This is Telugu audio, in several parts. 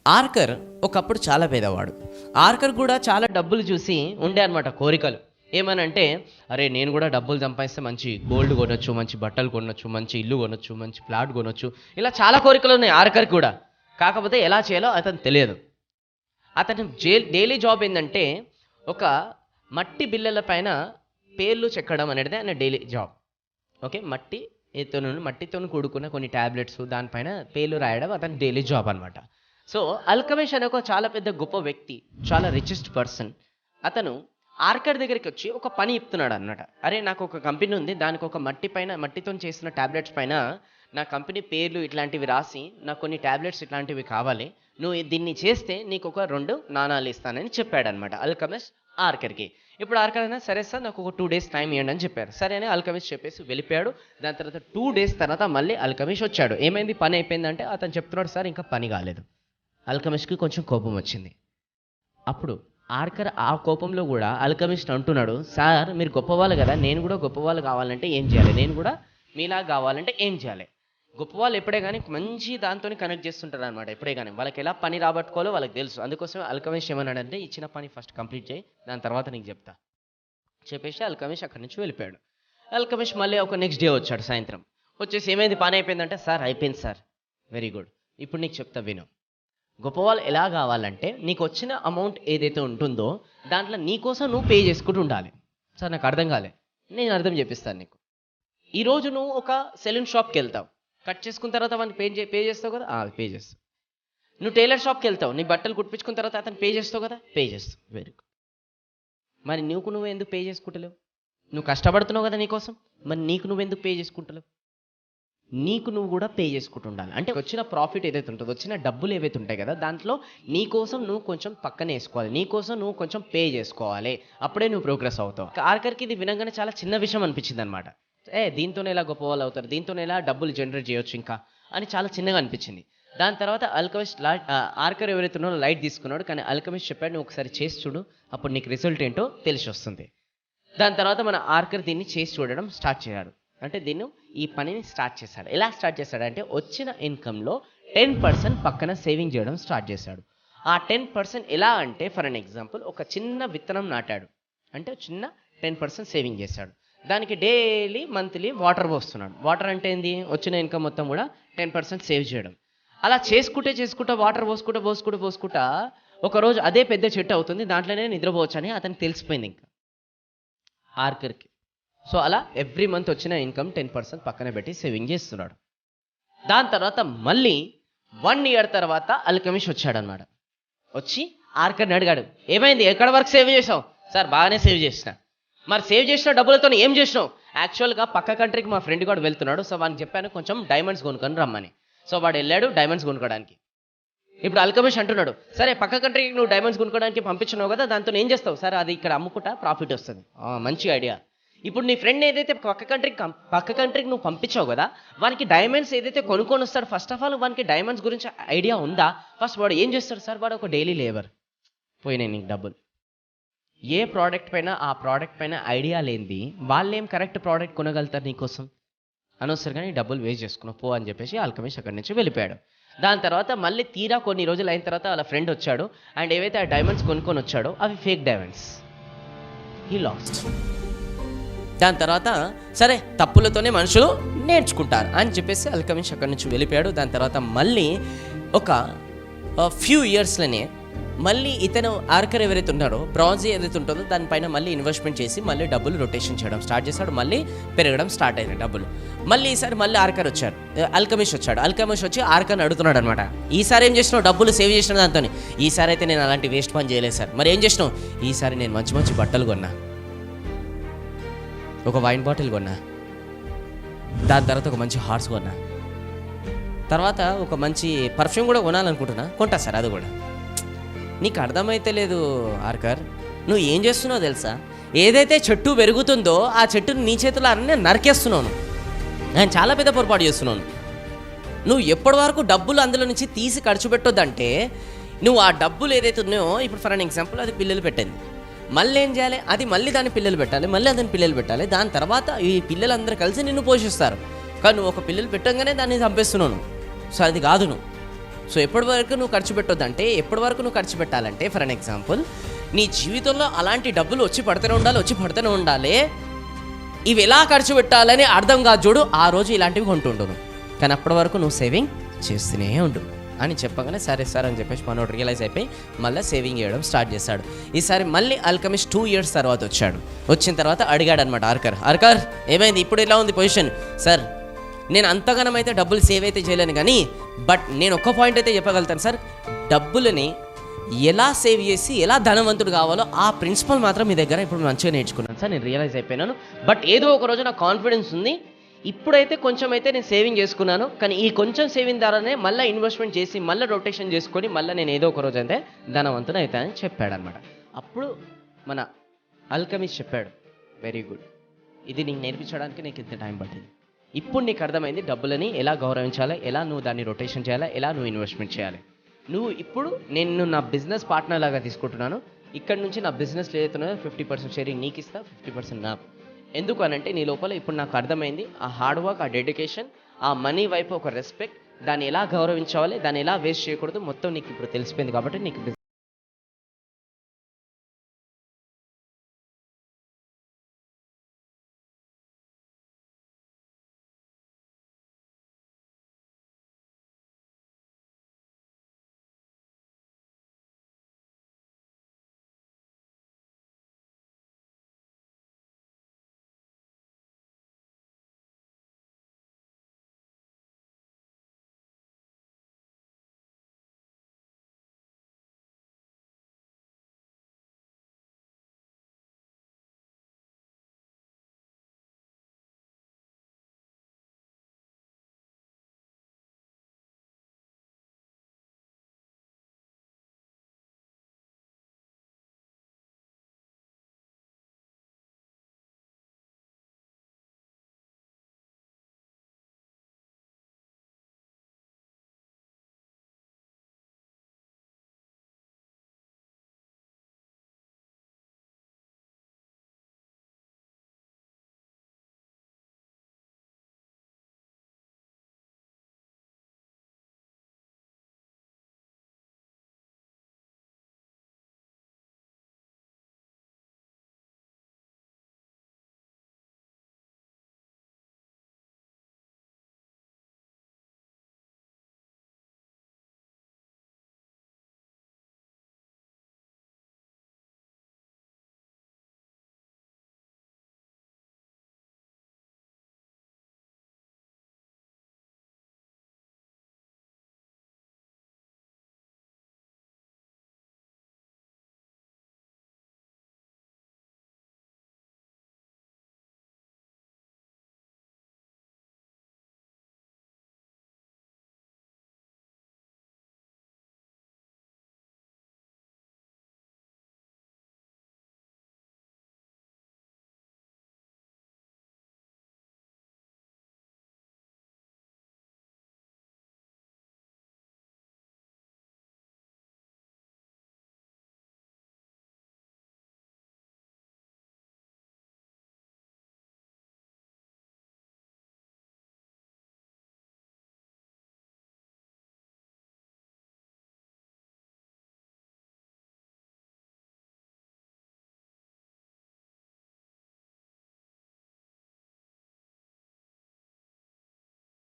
ఆర్కర్ ఒకప్పుడు చాలా పేదవాడు. ఆర్కర్ కూడా చాలా డబ్బులు చూసి ఉండే అనమాట కోరికలు. ఏమనంటే, అరే నేను కూడా డబ్బులు సంపాదిస్తే మంచి గోల్డ్ కొనొచ్చు, మంచి బట్టలు కొనొచ్చు, మంచి ఇల్లు కొనొచ్చు, మంచి ప్లాట్ కొనొచ్చు, ఇలా చాలా కోరికలు ఉన్నాయి ఆర్కర్ కూడా. కాకపోతే ఎలా చేయాలో అతను తెలియదు. అతని డైలీ జాబ్ ఏంటంటే ఒక మట్టి బిళ్ళల పైన పేర్లు చెక్కడం అనేది ఆయన డైలీ జాబ్. ఓకే, మట్టితో కూడుకున్న కొన్ని ట్యాబ్లెట్స్ దానిపైన పేర్లు రాయడం అతని డైలీ జాబ్ అనమాట. సో అల్కమేష్ అనే ఒక చాలా పెద్ద గొప్ప వ్యక్తి, చాలా రిచెస్ట్ పర్సన్. అతను ఆర్కర్ దగ్గరికి వచ్చి ఒక పని చెప్తున్నాడు అన్నమాట. అరే నాకు ఒక కంపెనీ ఉంది, దానికి ఒక మట్టితో చేసిన ట్యాబ్లెట్స్ పైన నా కంపెనీ పేర్లు ఇట్లాంటివి రాసి నాకు కొన్ని ట్యాబ్లెట్స్ ఇట్లాంటివి కావాలి, నువ్వు దీన్ని చేస్తే నీకు ఒక 2 నాణాలు ఇస్తానని చెప్పాడు అనమాట అల్కమేష్ ఆర్కర్కి. ఇప్పుడు ఆర్కర్ అయినా సరే సార్ నాకు ఒక 2 days టైం ఇవ్వండి అని చెప్పారు. సరే అని అల్కమేష్ చెప్పేసి వెళ్ళిపోయాడు. దాని తర్వాత 2 days తర్వాత మళ్ళీ అల్కమేష్ వచ్చాడు. ఏమైంది, పని అయిపోయిందంటే అతను చెప్తున్నాడు, సార్ ఇంకా పని కాలేదు. అల్కమేష్కి కొంచెం కోపం వచ్చింది. అప్పుడు ఆర్కర్ ఆ కోపంలో కూడా అల్కమిస్ట్ అంటున్నాడు, సార్ మీరు గొప్పవాళ్ళు కదా, నేను కూడా గొప్పవాళ్ళు కావాలంటే ఏం చేయాలి, నేను కూడా మీలా కావాలంటే ఏం చేయాలి. గొప్పవాళ్ళు ఎప్పుడే కానీ మంచి దాంతో కనెక్ట్ చేస్తుంటారు అనమాట. ఎప్పుడే కానీ వాళ్ళకి ఎలా పని రాబట్టుకోవాలో వాళ్ళకి తెలుసు. అందుకోసమే అల్కమిస్ట్ ఏమన్నాడంటే, ఇచ్చిన పని ఫస్ట్ కంప్లీట్ చేయి, దాని తర్వాత నీకు చెప్తా చెప్పేసి అల్కమిస్ట్ అక్కడి నుంచి వెళ్ళిపోయాడు. అల్కమిస్ట్ మళ్ళీ ఒక నెక్స్ట్ డే వచ్చాడు సాయంత్రం. వచ్చేసి ఏమైంది, పని అయిపోయిందంటే, సార్ అయిపోయింది సార్, వెరీ గుడ్, ఇప్పుడు నీకు చెప్తా విను. గొప్పవాళ్ళు ఎలా కావాలంటే నీకు వచ్చిన అమౌంట్ ఏదైతే ఉంటుందో దాంట్లో నీకోసం నువ్వు పే చేసుకుంటూ ఉండాలి. సార్ నాకు అర్థం కాలే, నేను అర్థం చెప్పిస్తాను నీకు. ఈరోజు నువ్వు ఒక సెలూన్ షాప్కి వెళ్తావు, కట్ చేసుకున్న తర్వాత వాడిని పే చేస్తావు కదా, పే చేస్తావు. నువ్వు టైలర్ షాప్కి వెళ్తావు, నీ బట్టలు కుట్టించుకున్న తర్వాత అతను పే చేస్తావు కదా, పే చేస్తావు. Very good. మరి నువ్వు ఎందుకు పే చేసుకుంటలేవు? నువ్వు కష్టపడుతున్నావు కదా నీకోసం, మరి నువ్వు ఎందుకు పే చేసుకుంటలేవు? నీకు నువ్వు కూడా పే చేసుకుంటూ ఉండాలి. అంటే వచ్చిన ప్రాఫిట్ ఏదైతే ఉంటుందో, వచ్చిన డబ్బులు ఏవైతే ఉంటాయి కదా, దాంట్లో నీకోసం నువ్వు కొంచెం పక్కన వేసుకోవాలి, నీకోసం నువ్వు కొంచెం పే చేసుకోవాలి. అప్పుడే నువ్వు ప్రోగ్రెస్ అవుతావు. ఆర్కర్కి ఇది వినగానే చాలా చిన్న విషయం అనిపించింది అనమాట. దీంతోనే ఎలా గొప్ప వాళ్ళు అవుతారు, దీంతోనే ఎలా డబ్బులు జనరేట్ చేయొచ్చు ఇంకా అని చాలా చిన్నగా అనిపించింది. దాని తర్వాత అల్కమిస్ట్ ఆర్కర్ ఎవరైతే ఉన్నారో లైట్ తీసుకున్నాడు. కానీ అల్కమిస్ట్ చెప్పాడు, నువ్వు ఒకసారి చేసి చూడు, అప్పుడు నీకు రిజల్ట్ ఏంటో తెలిసి వస్తుంది. దాని తర్వాత మన ఆర్కర్ దీన్ని చేసి చూడడం స్టార్ట్ చేశాడు. అంటే ఈ పనిని స్టార్ట్ చేశాడు. ఎలా స్టార్ట్ చేశాడంటే, వచ్చిన ఇన్కంలో 10% పక్కన సేవింగ్ చేయడం స్టార్ట్ చేశాడు. ఆ 10% ఎలా అంటే, ఫర్ అన్ ఎగ్జాంపుల్ ఒక చిన్న విత్తనం నాటాడు అంటే చిన్న 10% సేవింగ్ చేశాడు. దానికి డైలీ మంత్లీ వాటర్ పోస్తున్నాడు. వాటర్ అంటే ఏంది, వచ్చిన ఇన్కమ్ మొత్తం కూడా 10% సేవ్ చేయడం. అలా చేసుకుంటా వాటర్ పోసుకుంటా ఒకరోజు అదే పెద్ద చెట్టు అవుతుంది, దాంట్లోనే నిద్రపోవచ్చు అని అతనికి తెలిసిపోయింది ఇంకా ఆర్కర్కి. సో అలా ఎవ్రీ మంత్ వచ్చిన ఇన్కమ్ 10% పక్కన పెట్టి సేవింగ్ చేస్తున్నాడు. దాని తర్వాత మళ్ళీ 1 year తర్వాత అల్కమిస్ట్ వచ్చాడనమాట. వచ్చి ఆర్కర్ని అడిగాడు, ఏమైంది, ఎక్కడ వరకు సేవ్ చేసావు? సార్ బాగానే సేవ్ చేసిన. మరి సేవ్ చేసిన డబ్బులతో ఏం చేసినావు? యాక్చువల్గా పక్క కంట్రీకి మా ఫ్రెండ్ కూడా వెళ్తున్నాడు, సో వాడికి చెప్పాను కొంచెం డైమండ్స్ కొనుక్కొని రమ్మని. సో వాడు వెళ్ళాడు డైమండ్స్ కొనుక్కోవడానికి. ఇప్పుడు అల్కమిస్ట్ అంటున్నాడు, సరే పక్క కంట్రీకి నువ్వు డైమండ్స్ కొనుక్కోవడానికి పంపించినావు కదా, దాంతో ఏం చేస్తావు? సార్ అది ఇక్కడ అమ్ముకుంటా ప్రాఫిట్ వస్తుంది. మంచి ఐడియా. ఇప్పుడు నీ ఫ్రెండ్ ఏదైతే పక్క కంట్రీకి నువ్వు పంపించావు కదా, వానికి డైమండ్స్ ఏదైతే కొనుక్కొని వస్తాడు, ఫస్ట్ ఆఫ్ ఆల్ వానికి డైమండ్స్ గురించి ఐడియా ఉందా? ఫస్ట్ వాడు ఏం చేస్తాడు సార్, వాడు ఒక డైలీ లేబర్. పోయినాయి నీకు డబ్బులు. ఏ ప్రోడక్ట్ పైన ఆ ప్రోడక్ట్ పైన ఐడియా లేనిది వాళ్ళు ఏం కరెక్ట్ ప్రోడక్ట్ కొనగలుగుతారు నీకోసం? అనవసరంగా నీ డబ్బులు వేస్ట్ చేసుకున్నావు పో అని చెప్పేసి అల్కమిస్ట్ అక్కడి నుంచి వెళ్ళిపోయాడు. దాని తర్వాత మళ్ళీ తీరా కొన్ని రోజులు అయిన తర్వాత వాళ్ళ ఫ్రెండ్ వచ్చాడు అండ్ ఏవైతే ఆ డైమండ్స్ కొనుక్కొని వచ్చాడో అవి ఫేక్ డైమండ్స్. He lost. దాని తర్వాత సరే తప్పులతోనే మనుషులు నేర్చుకుంటారు అని చెప్పేసి అల్కమిస్ట్ అక్కడి నుంచి వెళ్ళిపోయాడు. దాని తర్వాత మళ్ళీ ఒక ఫ్యూ ఇయర్స్లోనే మళ్ళీ ఇతను ఆర్కర్ ఎవరైతే ఉన్నారో బ్రాంజీ ఏదైతే ఉంటుందో దానిపైన మళ్ళీ ఇన్వెస్ట్మెంట్ చేసి మళ్ళీ డబ్బులు రొటేషన్ చేయడం స్టార్ట్ చేశాడు. మళ్ళీ పెరగడం స్టార్ట్ అయినాయి డబ్బులు. మళ్ళీ ఈసారి మళ్ళీ ఆర్కర్ వచ్చాడు, అల్కమిస్ట్ వచ్చాడు. అల్కమిస్ట్ వచ్చి ఆర్కర్ని అడుగుతున్నాడు అనమాట, ఈసారి ఏం చేసినావు, డబ్బులు సేవ్ చేసిన దాంతో? ఈసారి అయితే నేను అలాంటి వేస్ట్ పని చేయలేదు సార్. మరి ఏం చేసినావు? ఈసారి నేను మంచి మంచి బట్టలు కొన్నా, ఒక వైన్ బాటిల్ కొన్నా, దాని తర్వాత ఒక మంచి హార్స్ కొన్నా, తర్వాత ఒక మంచి పర్ఫ్యూమ్ కూడా కొనాలనుకుంటున్నా, కొంటా సార్ అది కూడా. నీకు అర్థమైతే లేదు ఆర్కర్, నువ్వు ఏం చేస్తున్నావు తెలుసా? ఏదైతే చెట్టు పెరుగుతుందో ఆ చెట్టును నీ చేతిలో అన్నీ నరికేస్తున్నాను. నేను చాలా పెద్ద పొరపాటు చేస్తున్నాను. నువ్వు ఎప్పటి వరకు డబ్బులు అందులో నుంచి తీసి ఖర్చు పెట్టొద్దంటే, నువ్వు ఆ డబ్బులు ఏదైతే ఉన్నాయో, ఇప్పుడు ఫర్ అన్ ఎగ్జాంపుల్ అది పిల్లలు పెట్టింది, మళ్ళీ ఏం చేయాలి, అది మళ్ళీ దాని పిల్లలు పెట్టాలి, మళ్ళీ దాని పిల్లలు పెట్టాలి, దాని తర్వాత ఈ పిల్లలందరూ కలిసి నిన్ను పోషిస్తారు. కానీ నువ్వు ఒక పిల్లలు పెట్టంగానే దాన్ని చంపేస్తున్నాను. సో అది కాదు నువ్వు. సో ఎప్పటి వరకు నువ్వు ఖర్చు పెట్టొద్దంటే, ఎప్పటి వరకు నువ్వు ఖర్చు పెట్టాలంటే, ఫర్ అన్ ఎగ్జాంపుల్ నీ జీవితంలో అలాంటి డబ్బులు వచ్చి పడుతూనే ఉండాలి. ఇవి ఎలా ఖర్చు పెట్టాలని అర్థం కాదు చూడు, ఆ రోజు ఇలాంటివి కొంటుండును. కానీ అప్పటి వరకు నువ్వు సేవింగ్ చేస్తూనే ఉండు అని చెప్పగానే సరే సార్ అని చెప్పేసి మనోడు రియలైజ్ అయిపోయి మళ్ళీ సేవింగ్ చేయడం స్టార్ట్ చేశాడు. ఈసారి మళ్ళీ ఆల్కెమిస్ట్ 2 years తర్వాత వచ్చాడు. వచ్చిన తర్వాత అడిగాడు అనమాట ఆర్కర్ ఏమైంది, ఇప్పుడు ఎలా ఉంది పొజిషన్? సార్ నేను అంతగానం అయితే డబ్బులు సేవ్ అయితే చేయలేను, కానీ బట్ నేను ఒక్క పాయింట్ అయితే చెప్పగలుగుతాను సార్, డబ్బులని ఎలా సేవ్ చేసి ఎలా ధనవంతుడు కావాలో ఆ ప్రిన్సిపల్ మాత్రం మీ దగ్గర ఇప్పుడు మంచిగా నేర్చుకున్నాను సార్, నేను రియలైజ్ అయిపోయినాను. బట్ ఏదో ఒక రోజు నాకు కాన్ఫిడెన్స్ ఉంది, ఇప్పుడైతే కొంచెం అయితే నేను సేవింగ్ చేసుకున్నాను, కానీ ఈ కొంచెం సేవింగ్ ద్వారానే మళ్ళీ ఇన్వెస్ట్మెంట్ చేసి మళ్ళీ రొటేషన్ చేసుకొని మళ్ళీ నేను ఏదో ఒక రోజు అయితే ధనవంతుడు అవుతానని చెప్పాడు అనమాట. అప్పుడు మన ఆల్కెమిస్ట్ చెప్పాడు, వెరీ గుడ్, ఇది నీకు నేర్పించడానికి నీకు ఇంత టైం పట్టింది. ఇప్పుడు నీకు అర్థమైంది డబ్బులని ఎలా గౌరవించాలి, ఎలా నువ్వు దాన్ని రొటేషన్ చేయాలి, ఎలా నువ్వు ఇన్వెస్ట్మెంట్ చేయాలి. నువ్వు ఇప్పుడు నేను నా బిజినెస్ పార్ట్నర్ లాగా తీసుకుంటున్నాను, ఇక్కడ నుంచి నా బిజినెస్ ఏదైతున్నాయో 50% షేరింగ్ నీకు ఇస్తా, 50% నాకు. ఎందుకు అనంటే నీ లోపల ఇప్పుడు నాకు అర్థమైంది ఆ హార్డ్ వర్క్, ఆ డెడికేషన్, ఆ మనీ వైపు ఒక రెస్పెక్ట్, దాన్ని ఎలా గౌరవించాలి, దాన్ని ఎలా వేస్ట్ చేయకూడదు, మొత్తం నీకు ఇప్పుడు తెలిసిపోయింది. కాబట్టి నీకు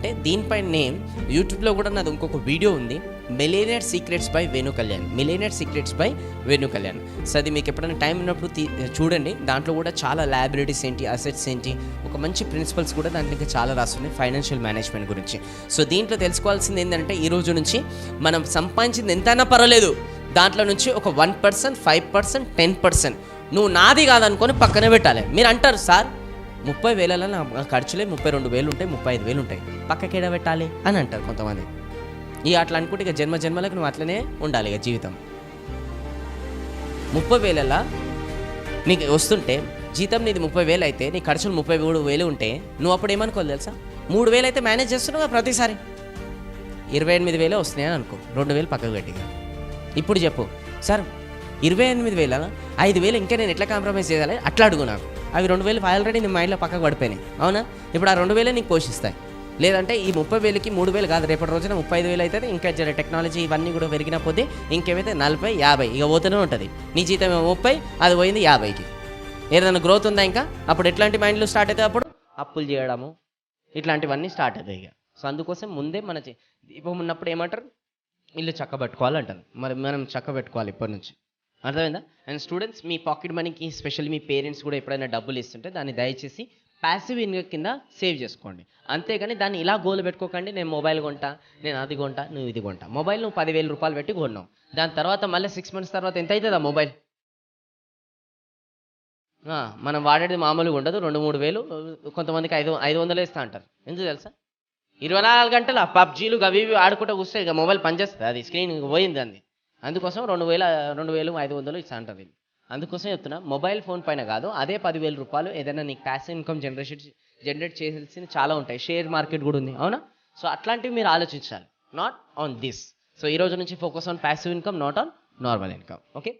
అంటే దీనిపైన నేను యూట్యూబ్లో కూడా నాది ఇంకొక వీడియో ఉంది, millionaire secrets by Venu Kalyan. So అది మీకు ఎప్పుడైనా టైం ఉన్నప్పుడు చూడండి. దాంట్లో కూడా చాలా లయబిలిటీస్ ఏంటి, అసెట్స్ ఏంటి, ఒక మంచి ప్రిన్సిపల్స్ కూడా దాంట్లో ఇంకా చాలా రాస్తున్నాయి ఫైనాన్షియల్ మేనేజ్మెంట్ గురించి. సో దీంట్లో తెలుసుకోవాల్సింది ఏంటంటే ఈ రోజు నుంచి మనం సంపాదించింది ఎంతైనా పర్వాలేదు, దాంట్లో నుంచి ఒక 1%, 5%, 10% నువ్వు నాది కాదనుకొని పక్కన పెట్టాలి. మీరు అంటారు సార్ 30,000 నా ఖర్చులే 32,000 ఉంటాయి, 35,000 ఉంటాయి, పక్కకేడ పెట్టాలి అని అంటారు కొంతమంది. అట్లా అనుకుంటే ఇక జన్మలకు నువ్వు అట్లనే ఉండాలి ఇక జీవితం. 30,000 నీకు వస్తుంటే జీతం నీది 30,000 అయితే నీ ఖర్చులు 33,000 ఉంటే నువ్వు అప్పుడు ఏమనుకోవాలి తెలుసా, 3,000 అయితే మేనేజ్ చేస్తున్నావు ప్రతిసారి, 28,000 వస్తున్నాయని అనుకో, 2,000 పక్కకు గట్టిగా. ఇప్పుడు చెప్పు సార్ 28,000 5,000 ఇంకా నేను ఎట్లా కాంప్రమైజ్ చేయాలి అట్లా అడుగు నాకు. అవి 2,000 ఆల్రెడీ నీ మైండ్లో పక్కకు పడిపోయినాయి, అవునా? ఇప్పుడు ఆ 2,000 నీకు పోషిస్తాయి. లేదంటే ఈ 30,000కి 3,000 కాదు, రేపటి రోజున 35,000 అవుతుంది. ఇంకా జర టెక్నాలజీ ఇవన్నీ కూడా పెరిగిన పోతే ఇంకేమైతే 40, 50 ఇక పోతూనే ఉంటుంది. నీ జీతం 30, అది పోయింది 50కి. ఏదైనా గ్రోత్ ఉందా ఇంకా? అప్పుడు ఎట్లాంటి మైండ్లు స్టార్ట్ అవుతాయి? అప్పుడు అప్పులు చేయడము ఇట్లాంటివన్నీ స్టార్ట్ అవుతాయి ఇక. సో అందుకోసం ముందే మన దీపం ఉన్నప్పుడు ఏమంటారు, ఇల్లు చక్కబెట్టుకోవాలంటారు. మరి మనం చక్కబెట్టుకోవాలి ఇప్పటి నుంచి, అర్థమైందా? అండ్ స్టూడెంట్స్, మీ పాకెట్ మనీకి స్పెషల్లీ మీ పేరెంట్స్ కూడా ఎప్పుడైనా డబ్బులు ఇస్తుంటే దాన్ని దయచేసి ప్యాసివ్ ఇన్కమ్ కింద సేవ్ చేసుకోండి. అంతేగాని దాన్ని ఇలా గోల్ పెట్టుకోకండి, నేను మొబైల్ కొంటా, నేను అది కొంటా, నువ్వు ఇది కొంటా. మొబైల్ నువ్వు 10,000 రూపాయలు పెట్టి కొన్నావు, దాని తర్వాత మళ్ళీ 6 months తర్వాత ఎంత అవుతుంది ఆ మొబైల్? మనం వాడేది మామూలుగా ఉండదు, 2-3 వేలు, కొంతమందికి 500 ఇస్తా అంటారు. ఎందుకు తెలుసా? 24 గంటలు పబ్జీలు అవి ఇవి ఆడుకుంటూ కూస్తే ఇక మొబైల్ పనిచేస్తుంది, అది స్క్రీన్ పోయింది అంది. అందుకోసం 2,500 ఇస్తా అంటారు వీళ్ళు. అందుకోసం చెప్తున్నా, మొబైల్ ఫోన్ పైన కాదు, అదే 10,000 రూపాయలు ఏదైనా నీకు ప్యాసివ్ ఇన్కమ్ జనరేట్ చేయాల్సింది చాలా ఉంటాయి. షేర్ మార్కెట్ కూడా ఉంది, అవునా? సో అట్లాంటివి మీరు ఆలోచించాలి, నాట్ ఆన్ దిస్. సో ఈ రోజు నుంచి focus on passive income, not on normal income. Okay.